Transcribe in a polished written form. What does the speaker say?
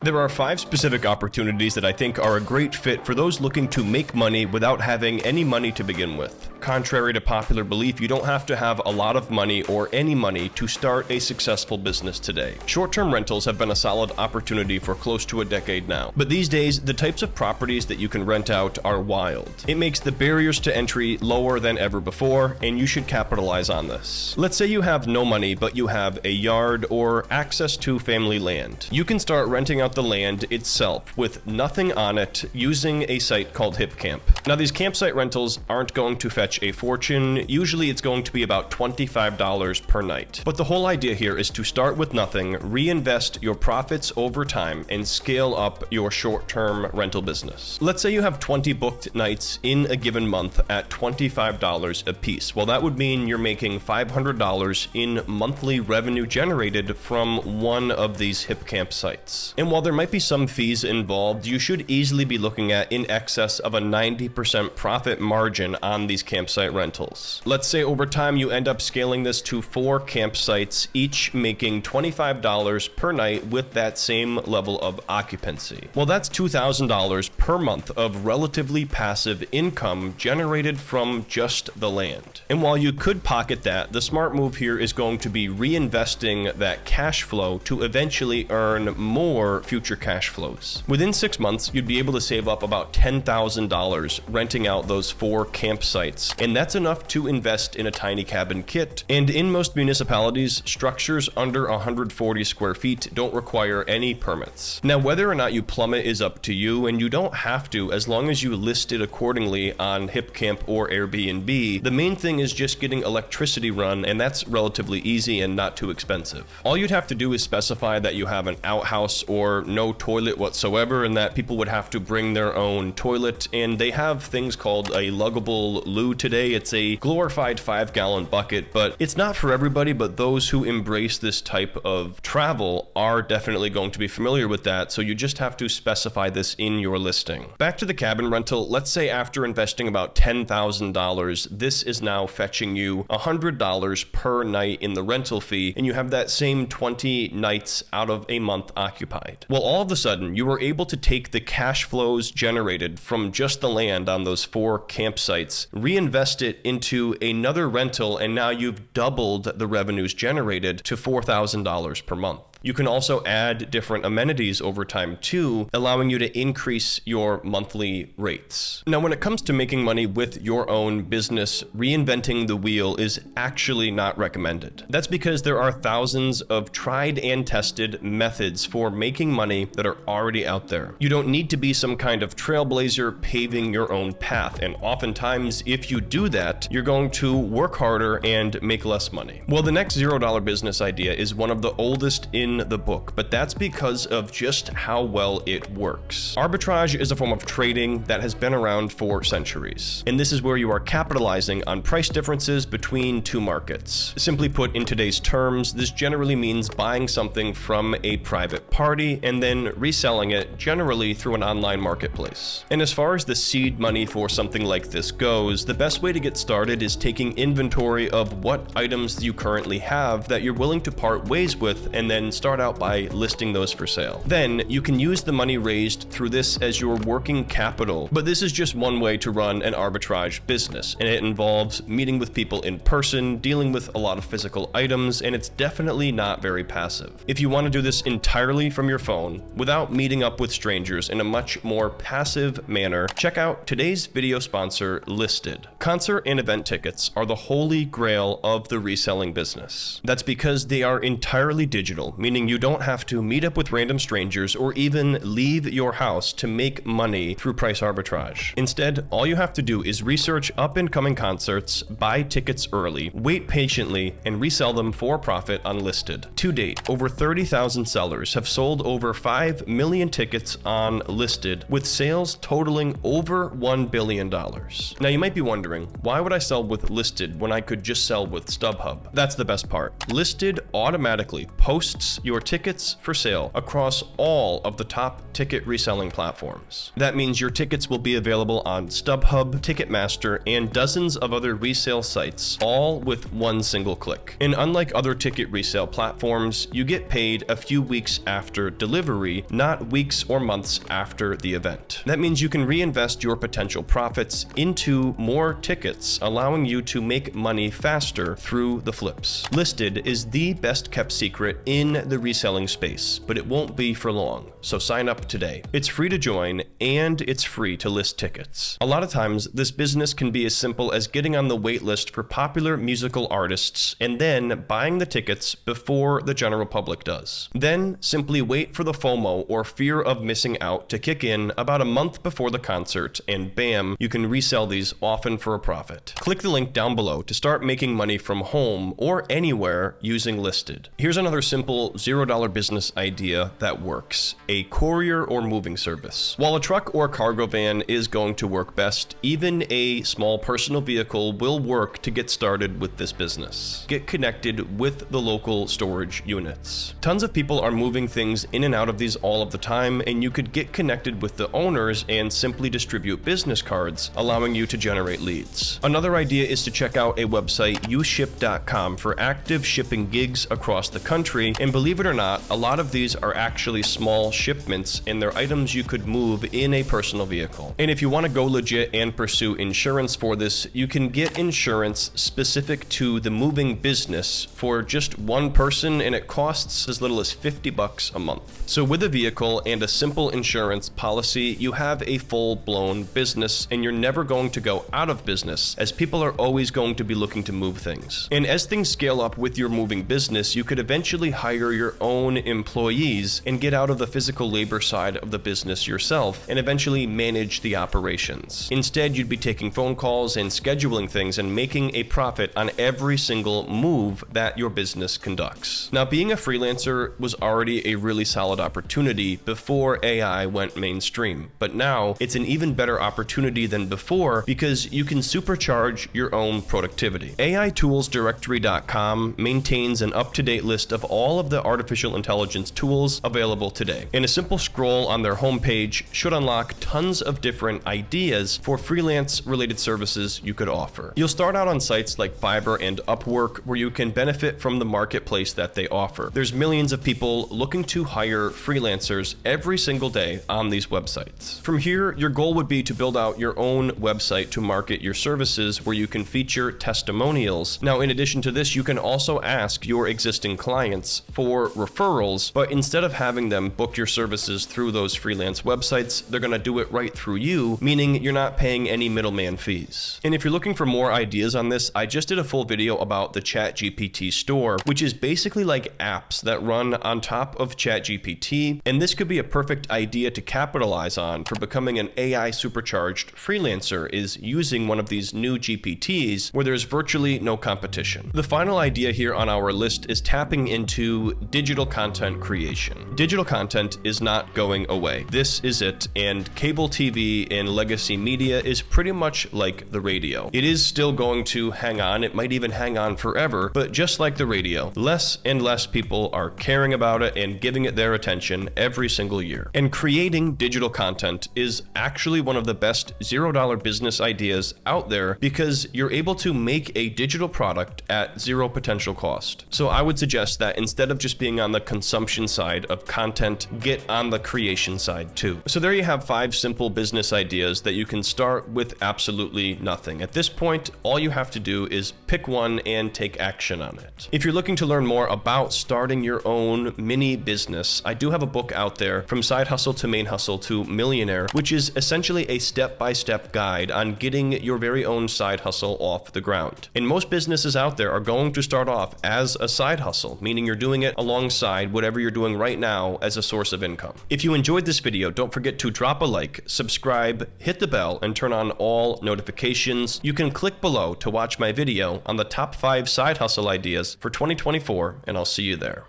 There are 5 specific opportunities that I think are a great fit for those looking to make money without having any money to begin with. Contrary to popular belief, you don't have to have a lot of money or any money to start a successful business today. Short-term rentals have been a solid opportunity for close to a decade now. But these days, the types of properties that you can rent out are wild. It makes the barriers to entry lower than ever before, and you should capitalize on this. Let's say you have no money, but you have a yard or access to family land. You can start renting out the land itself with nothing on it using a site called HipCamp. Now, these campsite rentals aren't going to fetch a fortune. Usually it's going to be about $25 per night. But the whole idea here is to start with nothing, reinvest your profits over time, and scale up your short-term rental business. Let's say you have 20 booked nights in a given month at $25 a piece. Well, that would mean you're making $500 in monthly revenue generated from one of these HipCamp sites. And while there might be some fees involved, you should easily be looking at in excess of a 90% profit margin on these campsite rentals. Let's say over time you end up scaling this to 4 campsites, each making $25 per night with that same level of occupancy. Well, that's $2,000 per month of relatively passive income generated from just the land. And while you could pocket that, the smart move here is going to be reinvesting that cash flow to eventually earn more future cash flows. Within 6 months, you'd be able to save up about $10,000 renting out those 4 campsites, and that's enough to invest in a tiny cabin kit. And in most municipalities, structures under 140 square feet don't require any permits. Now, whether or not you plummet is up to you, and you don't have to as long as you list it accordingly on HipCamp or Airbnb. The main thing is just getting electricity run, and that's relatively easy and not too expensive. All you'd have to do is specify that you have an outhouse or no toilet whatsoever, and that people would have to bring their own toilet. And they have things called a luggable loo today. It's a glorified 5-gallon bucket, but it's not for everybody. But those who embrace this type of travel are definitely going to be familiar with that, so you just have to specify this in your listing. Back to the cabin rental, let's say after investing about $10,000, this is now fetching you $100 per night in the rental fee, and you have that same 20 nights out of a month occupied. Well, all of a sudden, you were able to take the cash flows generated from just the land on those 4 campsites, reinvest it into another rental, and now you've doubled the revenues generated to $4,000 per month. You can also add different amenities over time too, allowing you to increase your monthly rates. Now, when it comes to making money with your own business, reinventing the wheel is actually not recommended. That's because there are thousands of tried and tested methods for making money that are already out there. You don't need to be some kind of trailblazer paving your own path, and oftentimes if you do that, you're going to work harder and make less money. Well, the next $0 business idea is one of the oldest in the book, but that's because of just how well it works. Arbitrage is a form of trading that has been around for centuries, and this is where you are capitalizing on price differences between 2 markets. Simply put, in today's terms, this generally means buying something from a private party and then reselling it, generally through an online marketplace. And as far as the seed money for something like this goes, the best way to get started is taking inventory of what items you currently have that you're willing to part ways with, and then start out by listing those for sale. Then you can use the money raised through this as your working capital. But this is just one way to run an arbitrage business, and it involves meeting with people in person, dealing with a lot of physical items, and it's definitely not very passive. If you want to do this entirely from your phone without meeting up with strangers in a much more passive manner, check out today's video sponsor, Listed. Concert and event tickets are the holy grail of the reselling business. That's because they are entirely digital, meaning you don't have to meet up with random strangers or even leave your house to make money through price arbitrage. Instead, all you have to do is research up-and-coming concerts, buy tickets early, wait patiently, and resell them for profit on Listed. To date, over 30,000 sellers have sold over 5 million tickets on Listed, with sales totaling over $1 billion. Now, you might be wondering, why would I sell with Listed when I could just sell with StubHub? That's the best part. Listed automatically posts list your tickets for sale across all of the top ticket reselling platforms. That means your tickets will be available on StubHub, Ticketmaster, and dozens of other resale sites, all with one single click. And unlike other ticket resale platforms, you get paid a few weeks after delivery, not weeks or months after the event. That means you can reinvest your potential profits into more tickets, allowing you to make money faster through the flips. Listed is the best kept secret in the reselling space, but it won't be for long, so sign up today. It's free to join, and it's free to list tickets. A lot of times, this business can be as simple as getting on the wait list for popular musical artists and then buying the tickets before the general public does. Then simply wait for the FOMO, or fear of missing out, to kick in about a month before the concert, and bam, you can resell these, often for a profit. Click the link down below to start making money from home or anywhere using Listed. Here's another simple $0 business idea that works: a courier or moving service. While a truck or cargo van is going to work best, even a small personal vehicle will work to get started with this business. Get connected with the local storage units. Tons of people are moving things in and out of these all of the time, and you could get connected with the owners and simply distribute business cards, allowing you to generate leads. Another idea is to check out a website, uship.com, for active shipping gigs across the country, and believe it or not, a lot of these are actually small shipments, and they're items you could move in a personal vehicle. And if you want to go legit and pursue insurance for this, you can get insurance specific to the moving business for just one person, and it costs as little as $50 a month. So with a vehicle and a simple insurance policy, you have a full-blown business, and you're never going to go out of business, as people are always going to be looking to move things. And as things scale up with your moving business, you could eventually hire your own employees and get out of the physical labor side of the business yourself, and eventually manage the operations. Instead, you'd be taking phone calls and scheduling things and making a profit on every single move that your business conducts. Now, being a freelancer was already a really solid opportunity before AI went mainstream, but now it's an even better opportunity than before because you can supercharge your own productivity. AIToolsDirectory.com maintains an up-to-date list of all of the artificial intelligence tools available today, and a simple scroll on their homepage should unlock tons of different ideas for freelance-related services you could offer. You'll start out on sites like Fiverr and Upwork, where you can benefit from the marketplace that they offer. There's millions of people looking to hire freelancers every single day on these websites. From here, your goal would be to build out your own website to market your services, where you can feature testimonials. Now, in addition to this, you can also ask your existing clients for referrals, but instead of having them book your services through those freelance websites, they're going to do it right through you, meaning you're not paying any middleman fees. And if you're looking for more ideas on this, I just did a full video about the ChatGPT store, which is basically like apps that run on top of ChatGPT, and this could be a perfect idea to capitalize on for becoming an AI supercharged freelancer, is using one of these new GPTs where there's virtually no competition. The final idea here on our list is tapping into digital content creation. Digital content is not going away. This is it, and cable TV and legacy media is pretty much like the radio. It is still going to hang on, it might even hang on forever, but just like the radio, less and less people are caring about it and giving it their attention every single year. And creating digital content is actually one of the best $0 business ideas out there, because you're able to make a digital product at zero potential cost. So I would suggest that instead of just being on the consumption side of content, get on the creation side too. So there you have 5 simple business ideas that you can start with absolutely nothing. At this point, all you have to do is pick one and take action on it. If you're looking to learn more about starting your own mini business, I do have a book out there, From Side Hustle to Main Hustle to Millionaire, which is essentially a step-by-step guide on getting your very own side hustle off the ground. And most businesses out there are going to start off as a side hustle, meaning you're doing it alongside whatever you're doing right now as a source of income. If you enjoyed this video, don't forget to drop a like, subscribe, hit the bell, and turn on all notifications. You can click below to watch my video on the top 5 side hustle ideas for 2024, and I'll see you there.